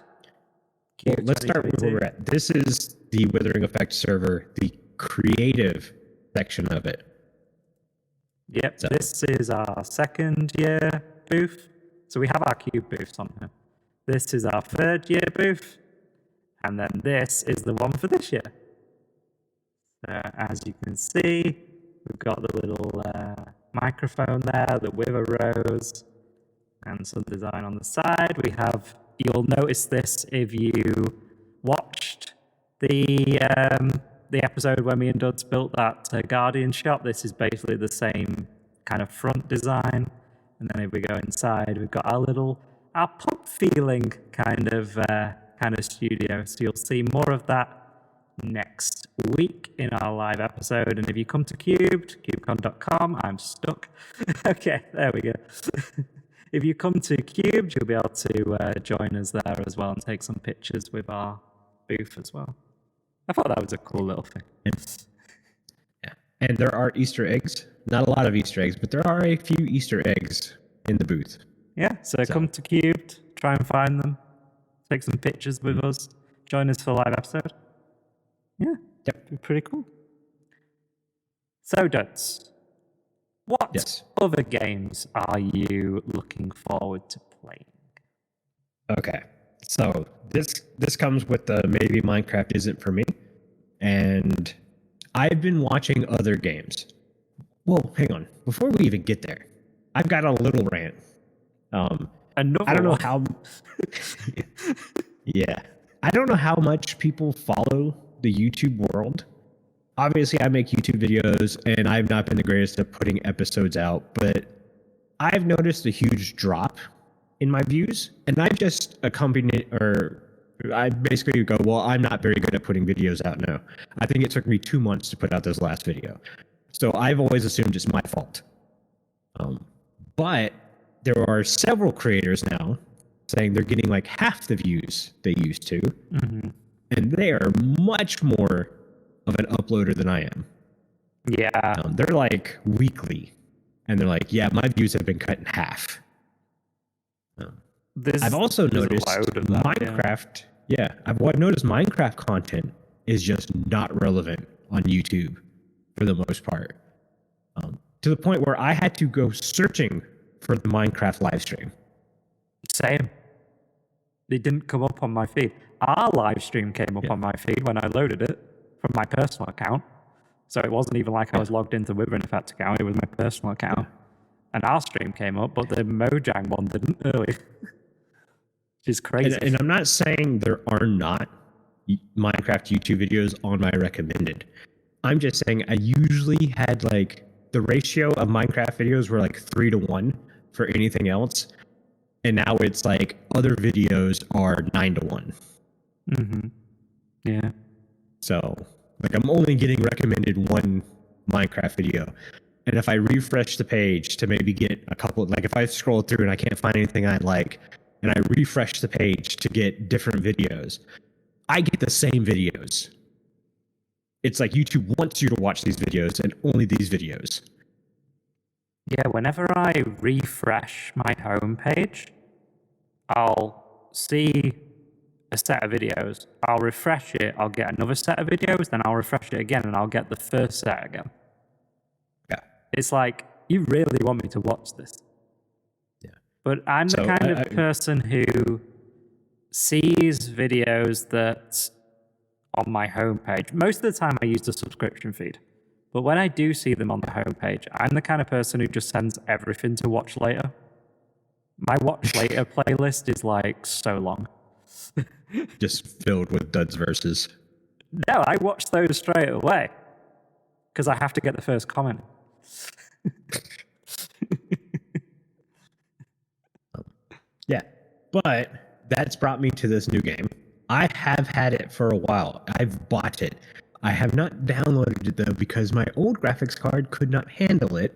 Well, let's start with where we're at. This is the Withering Effect server, the creative section of it. Yep, so this is our second year booth. So we have our cube booths on here. This is our third year booth. And then this is the one for this year. So as you can see, we've got the little microphone there, the wither rose, and some design on the side. We have, you'll notice this if you watched the episode when me and Duds built that Guardian shop. This is basically the same kind of front design. And then if we go inside, we've got our pub feeling kind of studio. So you'll see more of that next week in our live episode. And if you come to Cubed, cubecon.com, I'm stuck. Okay, there we go. If you come to Cubed, you'll be able to join us there as well and take some pictures with our booth as well. I thought that was a cool little thing. Yeah. And there are Easter eggs. Not a lot of Easter eggs, but there are a few Easter eggs in the booth. Yeah, so come to Cubed, try and find them, take some pictures with us, join us for a live episode. Yeah, yep. Be pretty cool. So, Duds, what other games are you looking forward to playing? Okay, so this comes with the maybe Minecraft isn't for me, and I've been watching other games. Well, hang on. Before we even get there, I've got a little rant. I don't know how. Yeah, I don't know how much people follow the YouTube world. Obviously, I make YouTube videos, and I've not been the greatest at putting episodes out, but I've noticed a huge drop in my views, and I just I basically go, well, I'm not very good at putting videos out now. I think it took me 2 months to put out this last video. So I've always assumed it's my fault. But there are several creators now saying they're getting like half the views they used to. Mm-hmm. And they are much more of an uploader than I am. Yeah. They're like weekly. And they're like, yeah, my views have been cut in half. I've also noticed Minecraft. Yeah, I've noticed Minecraft content is just not relevant on YouTube for the most part. To the point where I had to go searching for the Minecraft live stream. Same. It didn't come up on my feed. Our live stream came up on my feed when I loaded it from my personal account. So it wasn't even like I was logged into the Withering Effect account. It was my personal account. Yeah. And our stream came up, but the Mojang one didn't early. Which is crazy. And I'm not saying there are not Minecraft YouTube videos on my recommended. I'm just saying I usually had like the ratio of Minecraft videos were like 3-1 for anything else. And now it's like other videos are 9-1. Mm-hmm. Yeah. So like I'm only getting recommended one Minecraft video. And if I refresh the page to maybe get a couple, like if I scroll through and I can't find anything I like, and I refresh the page to get different videos, I get the same videos. It's like YouTube wants you to watch these videos and only these videos. Yeah, whenever I refresh my homepage, I'll see a set of videos. I'll refresh it, I'll get another set of videos, then I'll refresh it again and I'll get the first set again. Yeah. It's like, you really want me to watch this. Yeah. But I'm the kind of person who sees videos that on my homepage. Most of the time I use the subscription feed. But when I do see them on the homepage, I'm the kind of person who just sends everything to watch later. My watch later playlist is like so long. Just filled with duds verses. No, I watch those straight away. Because I have to get the first comment. Yeah. But that's brought me to this new game. I have had it for a while. I've bought it. I have not downloaded it though because my old graphics card could not handle it.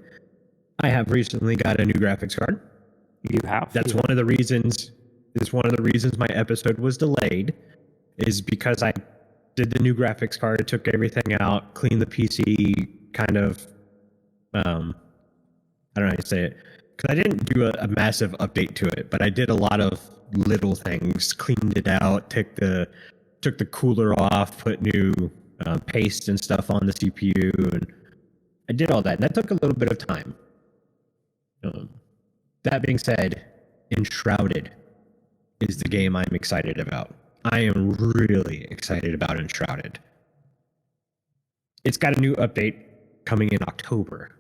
I have recently got a new graphics card. You have. That's one of the reasons. It's one of the reasons my episode was delayed, is because I did the new graphics card, took everything out, cleaned the PC, kind of. I don't know how to say it, because I didn't do a massive update to it, but I did a lot of little things. Cleaned it out, took the cooler off, put new paste and stuff on the CPU, and I did all that. And that took a little bit of time. That being said, Enshrouded is the game I'm excited about. I am really excited about Enshrouded. It's got a new update coming in October.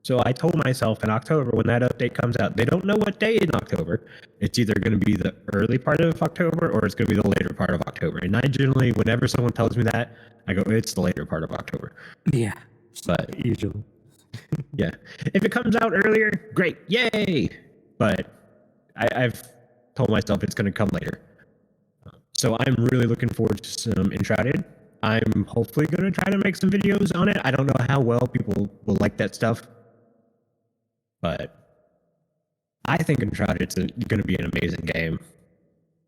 So I told myself in October, when that update comes out, they don't know what day in October. It's either going to be the early part of October or it's going to be the later part of October. And I generally, whenever someone tells me that, I go, it's the later part of October. Yeah. But usually. yeah. If it comes out earlier, great. Yay. But I've told myself it's going to come later. So I'm really looking forward to some Enshrouded. I'm hopefully going to try to make some videos on it. I don't know how well people will like that stuff. But I think Enshrouded is going to be an amazing game.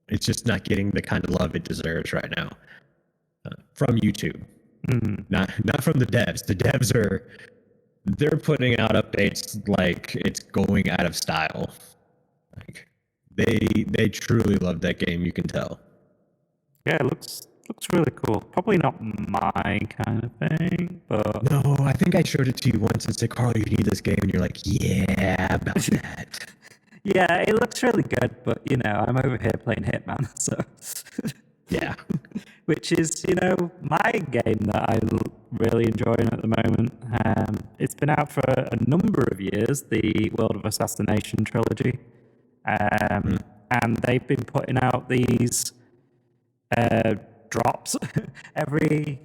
It's just not getting the kind of love it deserves right now from YouTube. Mm-hmm. Not from the devs. The devs they're putting out updates like it's going out of style. Like they truly love that game. You can tell. Yeah, it looks really cool. Probably not my kind of thing, but no, I think I showed it to you once and said, "Carl, you need this game," and you're like, "Yeah, about that." Yeah, it looks really good, but I'm over here playing Hitman, so yeah, which is my game that I really enjoying at the moment. It's been out for a number of years, the World of Assassination trilogy, and they've been putting out these drops every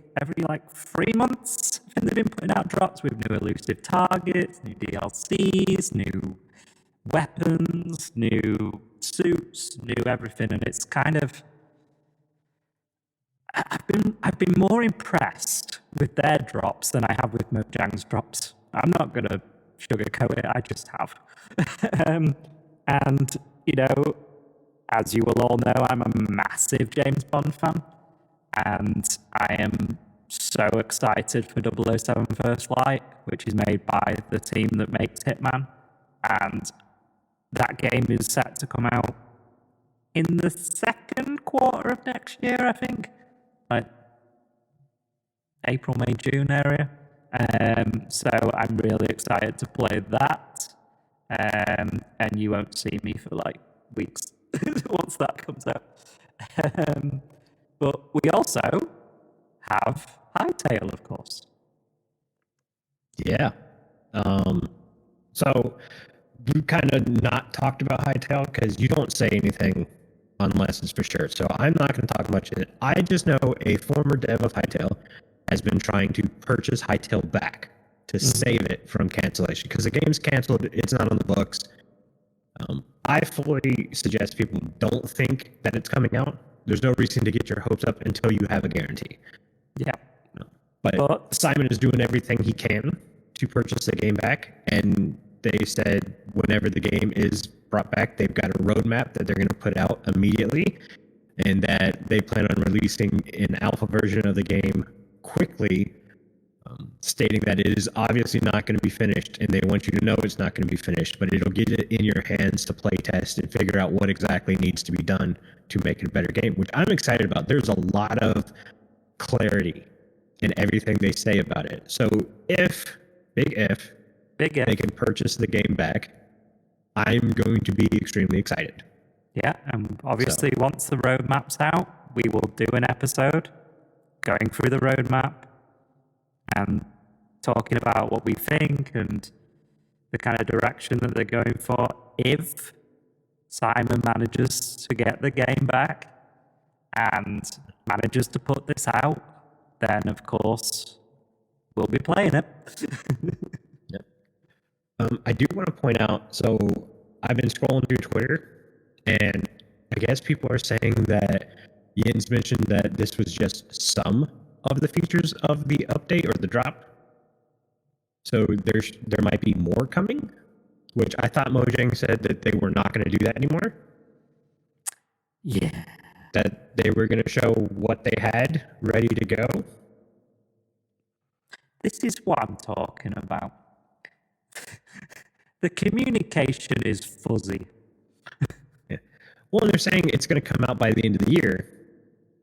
like 3 months. I think they've been putting out drops with new elusive targets, new DLCs, new weapons, new suits, new everything, and it's kind of I've been more impressed with their drops than I have with Mojang's drops. I'm not gonna sugarcoat it, I just have. And as you will all know, I'm a massive James Bond fan, and I am so excited for 007 First Light, which is made by the team that makes Hitman, and that game is set to come out in the second quarter of next year, I think, like April, May, June area. So I'm really excited to play that, and you won't see me for like weeks once that comes out. But we also have Hytale, of course. Yeah. So we kind of not talked about Hytale because you don't say anything unless it's for sure. So I'm not going to talk much of it. I just know a former dev of Hytale has been trying to purchase Hytale back to save it from cancellation because the game's canceled. It's not on the books. I fully suggest people don't think that it's coming out. There's no reason to get your hopes up until you have a guarantee. Yeah. But Simon is doing everything he can to purchase the game back, and they said whenever the game is brought back, they've got a roadmap that they're going to put out immediately, and that they plan on releasing an alpha version of the game quickly, stating that it is obviously not going to be finished, and they want you to know it's not going to be finished, but it'll get it in your hands to play test and figure out what exactly needs to be done to make it a better game, which I'm excited about. There's a lot of clarity in everything they say about it. So big if, they can purchase the game back, I'm going to be extremely excited. Yeah, and obviously once the roadmap's out, we will do an episode going through the roadmap and talking about what we think and the kind of direction that they're going for. If Simon manages to get the game back and manages to put this out, then of course we'll be playing it. Yep. I do want to point out, so I've been scrolling through Twitter, and I guess people are saying that Jens mentioned that this was just some of the features of the update or the drop. So there might be more coming, which I thought Mojang said that they were not going to do that anymore. Yeah. That they were going to show what they had ready to go. This is what I'm talking about. The communication is fuzzy. Yeah. Well, they're saying it's going to come out by the end of the year.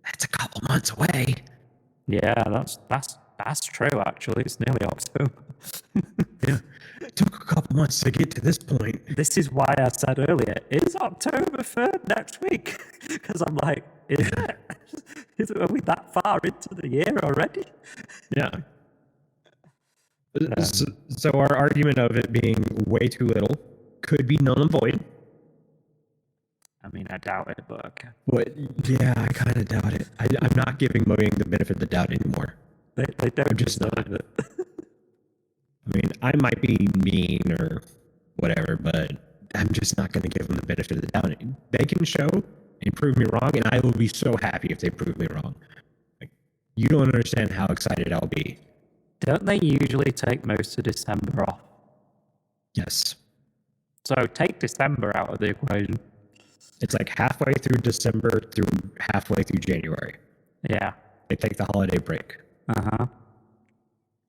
That's a couple months away. Yeah, that's true, actually. It's nearly October. Yeah. It took a couple months to get to this point. This is why I said earlier, is October 3rd next week? Because I'm like, is it? Are we that far into the year already? Yeah. So our argument of it being way too little could be null and void. I mean, I doubt it, but okay. But yeah, I kind of doubt it. I'm not giving Mojang the benefit of the doubt anymore. They don't just deserve not. it. I mean, I might be mean or whatever, but I'm just not going to give them the benefit of the doubt. They can show and prove me wrong, and I will be so happy if they prove me wrong. Like, you don't understand how excited I'll be. Don't they usually take most of December off? Yes. So take December out of the equation. It's like halfway through December through halfway through January. Yeah. They take the holiday break. Uh-huh.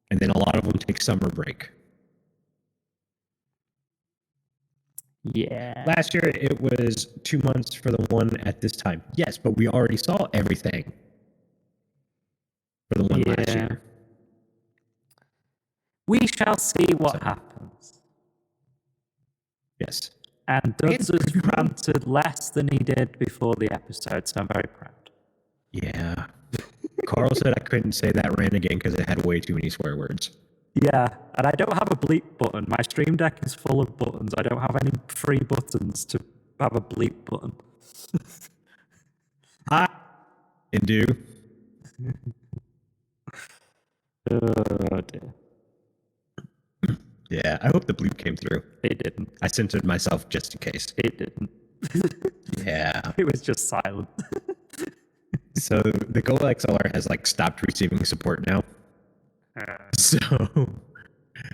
And then a lot of them take summer break. Yeah. Last year, it was 2 months for the one at this time. Yes, but we already saw everything for the one last year. We shall see what happens. Yes. And Duds has ranted less than he did before the episode, so I'm very proud. Yeah. Carl said I couldn't say that rant again because it had way too many swear words. Yeah, and I don't have a bleep button. My Stream Deck is full of buttons. I don't have any free buttons to have a bleep button. And do. Oh dear. Yeah, I hope the bleep came through. It didn't. I censored myself just in case. It didn't. Yeah. It was just silent. So the Go XLR has like stopped receiving support now. So,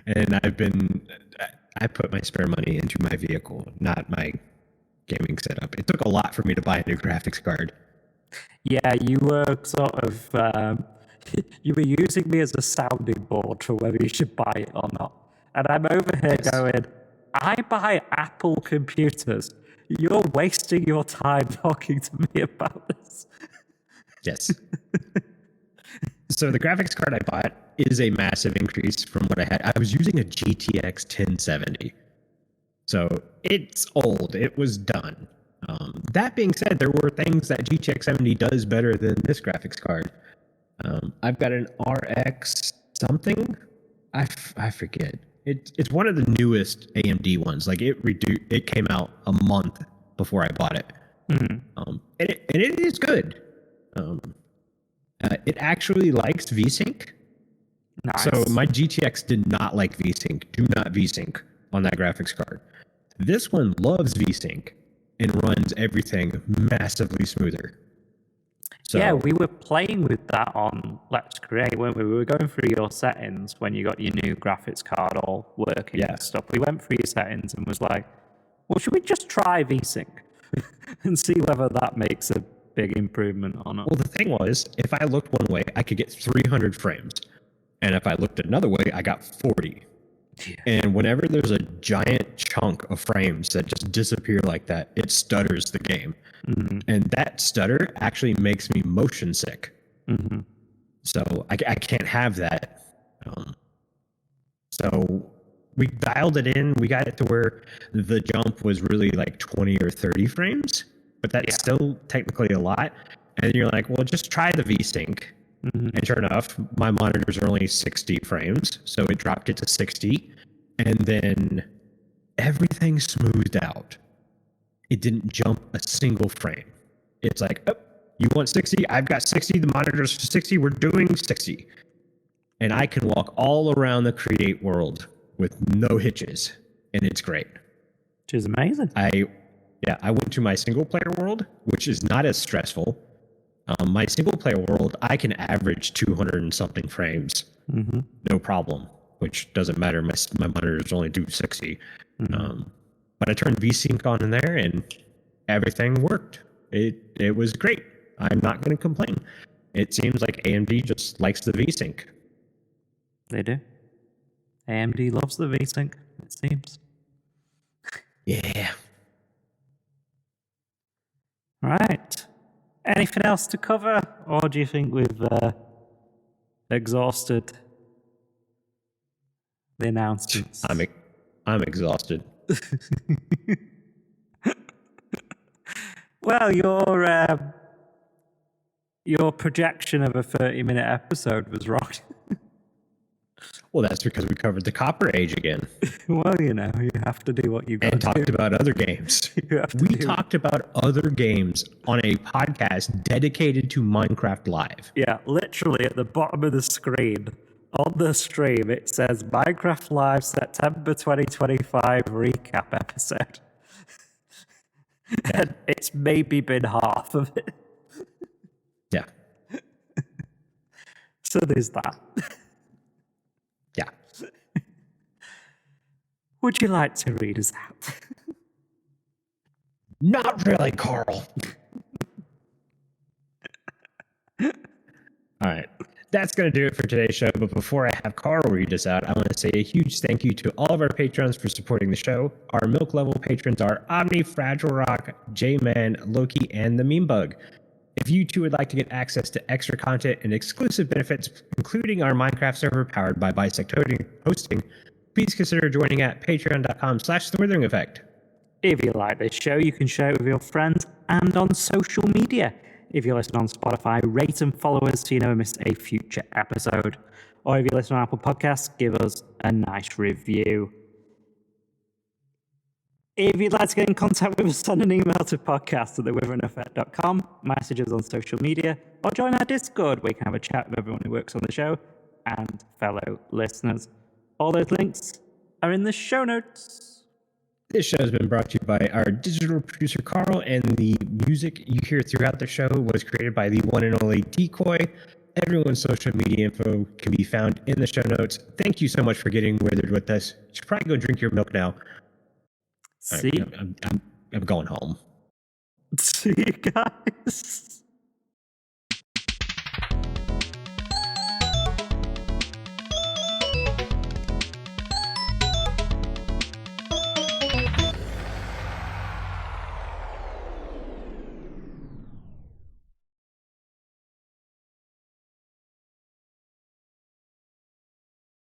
and I put my spare money into my vehicle, not my gaming setup. It took a lot for me to buy a new graphics card. Yeah, you were sort of, you were using me as a sounding board for whether you should buy it or not. And I'm over here going, I buy Apple computers. You're wasting your time talking to me about this. Yes. So the graphics card I bought is a massive increase from what I had. I was using a GTX 1070. So it's old. It was done. That being said, there were things that GTX 70 does better than this graphics card. I've got an RX something. I forget. It's one of the newest AMD ones. Like it came out a month before I bought it. Mm-hmm. And it is good. It actually likes VSync. Nice. So my GTX did not like VSync. Do not VSync on that graphics card. This one loves VSync and runs everything massively smoother. So, yeah, we were playing with that on Let's Create, weren't we? We were going through your settings when you got your new graphics card all working and stuff. We went through your settings and was like, well, should we just try VSync and see whether that makes a big improvement or not? Well, the thing was, if I looked one way, I could get 300 frames. And if I looked another way, I got 40. Yeah. And whenever there's a giant chunk of frames that just disappear like that, it stutters the game. Mm-hmm. And that stutter actually makes me motion sick. Mm-hmm. So I can't have that. So we dialed it in. We got it to where the jump was really like 20 or 30 frames. But that's still technically a lot. And you're like, well, just try the VSync. Mm-hmm. And sure enough, my monitors are only 60 frames. So it dropped it to 60. And then everything smoothed out. It didn't jump a single frame. It's like, oh, you want 60? I've got 60. The monitor's 60. We're doing 60. And I can walk all around the Create world with no hitches. And it's great. Which is amazing. I went to my single player world, which is not as stressful. My single player world, I can average 200 and something frames, no problem. Which doesn't matter. My monitors only do 60. But I turned VSync on in there, and everything worked. It was great. I'm not going to complain. It seems like AMD just likes the VSync. They do. AMD loves the VSync, it seems. Yeah. Right. Anything else to cover, or do you think we've exhausted the announcements? I'm exhausted. Well, your projection of a 30-minute episode was wrong. Well, that's because we covered the Copper Age again. Well, you have to do what you got to do. And talked about other games. We talked about other games on a podcast dedicated to Minecraft Live. Yeah, literally at the bottom of the screen, on the stream, it says Minecraft Live September 2025 recap episode. And it's maybe been half of it. Yeah. So there's that. Yeah. Would you like to read us out? Not really, Carl. All right. That's going to do it for today's show. But before I have Carl read us out, I want to say a huge thank you to all of our patrons for supporting the show. Our milk level patrons are Aubni, FragileRock, J-Man, Loki, and the Meme Bug. If you too would like to get access to extra content and exclusive benefits, including our Minecraft server powered by Bisect Hosting, please consider joining at patreon.com/The Withering Effect. If you like this show, you can share it with your friends and on social media. If you listen on Spotify, rate and follow us so you never miss a future episode. Or if you listen on Apple Podcasts, give us a nice review. If you'd like to get in contact with us, send an email to podcast@thewitheringeffect.com, message us on social media, or join our Discord where you can have a chat with everyone who works on the show and fellow listeners. All those links are in the show notes. This show has been brought to you by our digital producer, Carl, and the music you hear throughout the show was created by the one and only Decoy. Everyone's social media info can be found in the show notes. Thank you so much for getting withered with us. You should probably go drink your milk now. See? I'm going home. See you guys.